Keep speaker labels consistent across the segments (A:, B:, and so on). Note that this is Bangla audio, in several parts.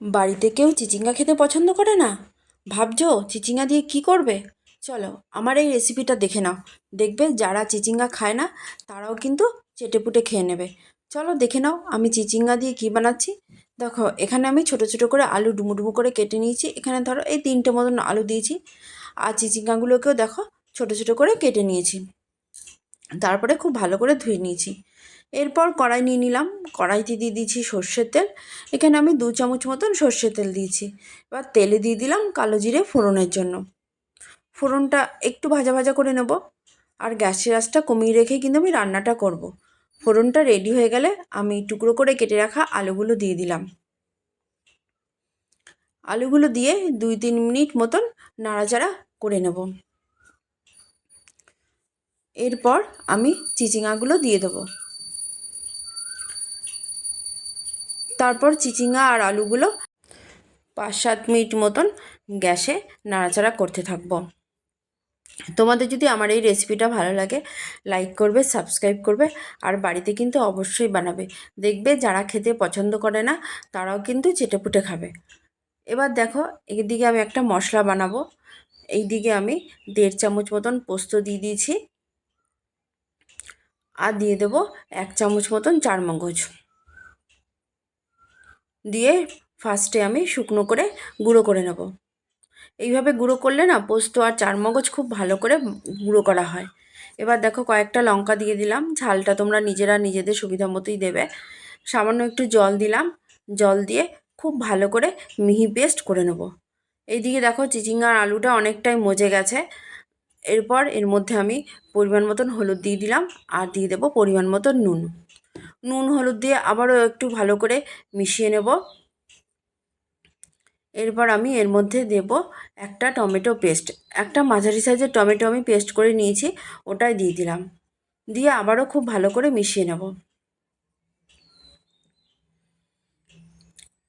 A: বাড়িতে কেউ চিচিঙ্গা খেতে পছন্দ করে না? ভাবছো চিচিঙ্গা দিয়ে কি করবে? চলো আমার এই রেসিপিটা দেখে নাও। দেখবে যারা চিচিঙ্গা খায় না তারাও কিন্তু চেটেপুটে খেয়ে নেবে। চলো দেখে নাও আমি চিচিঙ্গা দিয়ে কি বানাচ্ছি। দেখো এখানে আমি ছোট ছোট করে আলু ডুমো ডুমো করে কেটে নিয়েছি। এখানে ধরো এই 3টে মতন আলু দিয়েছি। আর চিচিঙ্গাগুলোকেও দেখো ছোট ছোট করে কেটে নিয়েছি। তারপরে খুব ভালো করে ধুয়ে নিয়েছি। এরপর কড়াই নিয়ে নিলাম। কড়াইতে দিয়ে দিয়েছি সর্ষের তেল। এখানে আমি 2 চামচ মতন সর্ষের তেল দিয়েছি। এবার তেলে দিয়ে দিলাম কালো জিরে ফোড়নের জন্য। ফোড়নটা একটু ভাজা ভাজা করে নেব। আর গ্যাসের আঁচটা কমিয়ে রেখেই কিন্তু আমি রান্নাটা করব। ফোড়নটা রেডি হয়ে গেলে আমি টুকরো করে কেটে রাখা আলুগুলো দিয়ে দিলাম। আলুগুলো দিয়ে 2-3 মিনিট মতন নাড়াচাড়া করে নেব। এরপর আমি চিচিঙ্গাগুলো দিয়ে দেবো। তারপর চিচিঙ্গা আর আলুগুলো 5-7 মিনিট মতন গ্যাসে নাড়াচাড়া করতে থাকবো। তোমাদের যদি আমার এই রেসিপিটা ভালো লাগে লাইক করবে, সাবস্ক্রাইব করবে আর বাড়িতে কিন্তু অবশ্যই বানাবে। দেখবে যারা খেতে পছন্দ করে না তারাও কিন্তু চেটেপুটে খাবে। এবার দেখো এদিকে আমি একটা মশলা বানাবো। এই দিকে আমি 1.5 চামচ মতন পোস্ত দিয়ে দিয়েছি। আর দিয়ে দেবো 1 চামচ মতন চারমগজ দিয়ে ফার্স্টে আমি শুকনো করে গুঁড়ো করে নেব। এইভাবে গুঁড়ো করলে না পোস্ত আর চারমগজ খুব ভালো করে গুঁড়ো করা হয়। এবার দেখো কয়েকটা লঙ্কা দিয়ে দিলাম। ঝালটা তোমরা নিজেরা নিজেদের সুবিধা মতোই দেবে। সামান্য একটু জল দিলাম। জল দিয়ে খুব ভালো করে মিহি পেস্ট করে নেব। এইদিকে দেখো চিচিঙ্গা আর আলুটা অনেকটাই মজে গেছে। এরপর এর মধ্যে আমি পরিমাণ মতন হলুদ দিয়ে দিলাম আর দিয়ে দেবো পরিমাণ মতন নুন। নুন হলুদ দিয়ে আবারও একটু ভালো করে মিশিয়ে নেব। এরপর আমি এর মধ্যে দেব একটা টমেটো পেস্ট। একটা মাঝারি সাইজের টমেটো আমি পেস্ট করে নিয়েছি, ওটাই দিয়ে দিলাম। দিয়ে আবারও খুব ভালো করে মিশিয়ে নেব।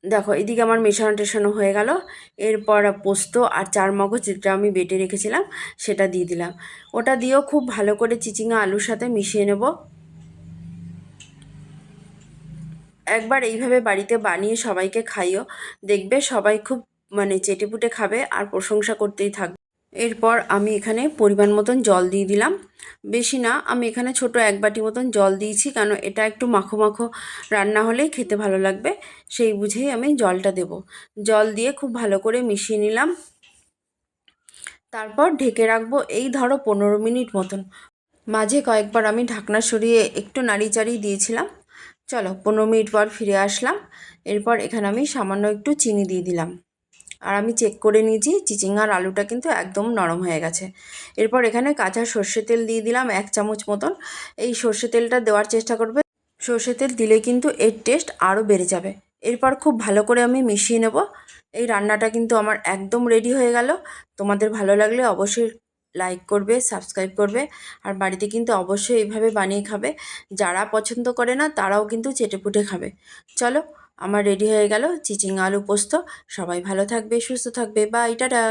A: দেখো এদিকে আমার মেশানো টেশানো হয়ে গেল। এরপর পোস্ত আর চারমগজ যেটা আমি বেটে রেখেছিলাম সেটা দিয়ে দিলাম। ওটা দিয়েও খুব ভালো করে চিচিঙ্গা আলুর সাথে মিশিয়ে নেব। একবার এইভাবে বাড়িতে বানিয়ে সবাইকে খাইও। দেখবে সবাই খুব চেটেপুটে খাবে আর প্রশংসা করতেই থাকবে। এরপর আমি এখানে পরিমাণ মতন জল দিয়ে দিলাম। বেশি না, আমি এখানে ছোট 1 বাটি মতন জল দিয়েছি, কারণ এটা একটু মাখো মাখো রান্না হলেই খেতে ভালো লাগবে, সেই বুঝেই আমি জলটা দেব। জল দিয়ে খুব ভালো করে মিশিয়ে নিলাম। তারপর ঢেকে রাখবো এই ধরো 15 মিনিট মতন। মাঝে কয়েকবার আমি ঢাকনা সরিয়ে একটু নাড়ি চাড়িয়ে দিয়েছিলাম। চলো 15 মিনিট পর ফিরে আসলাম। এরপর এখানে আমি সামান্য একটু চিনি দিয়ে দিলাম। আর আমি চেক করে নিয়েছি চিচিঙ্গার আলুটা কিন্তু একদম নরম হয়ে গেছে। এরপর এখানে কাঁচা সর্ষে তেল দিয়ে দিলাম 1 চামচ মতন। এই সর্ষে তেলটা দেওয়ার চেষ্টা করবে, সর্ষে তেল দিলে কিন্তু এর টেস্ট আরও বেড়ে যাবে। এরপর খুব ভালো করে আমি মিশিয়ে নেব। এই রান্নাটা কিন্তু আমার একদম রেডি হয়ে গেল। তোমাদের ভালো লাগলে অবশ্যই লাইক করবে, সাবস্ক্রাইব করবে আর বাড়িতে কিন্তু অবশ্যই এইভাবে বানিয়ে খাবে। যারা পছন্দ করে না তারাও কিন্তু চেটেপুটে খাবে। চলো আমার রেডি হয়ে গেল চিচিঙ্গা আলু পোস্ত। সবাই ভালো থাকবে, সুস্থ থাকবে, বাই, টাটা।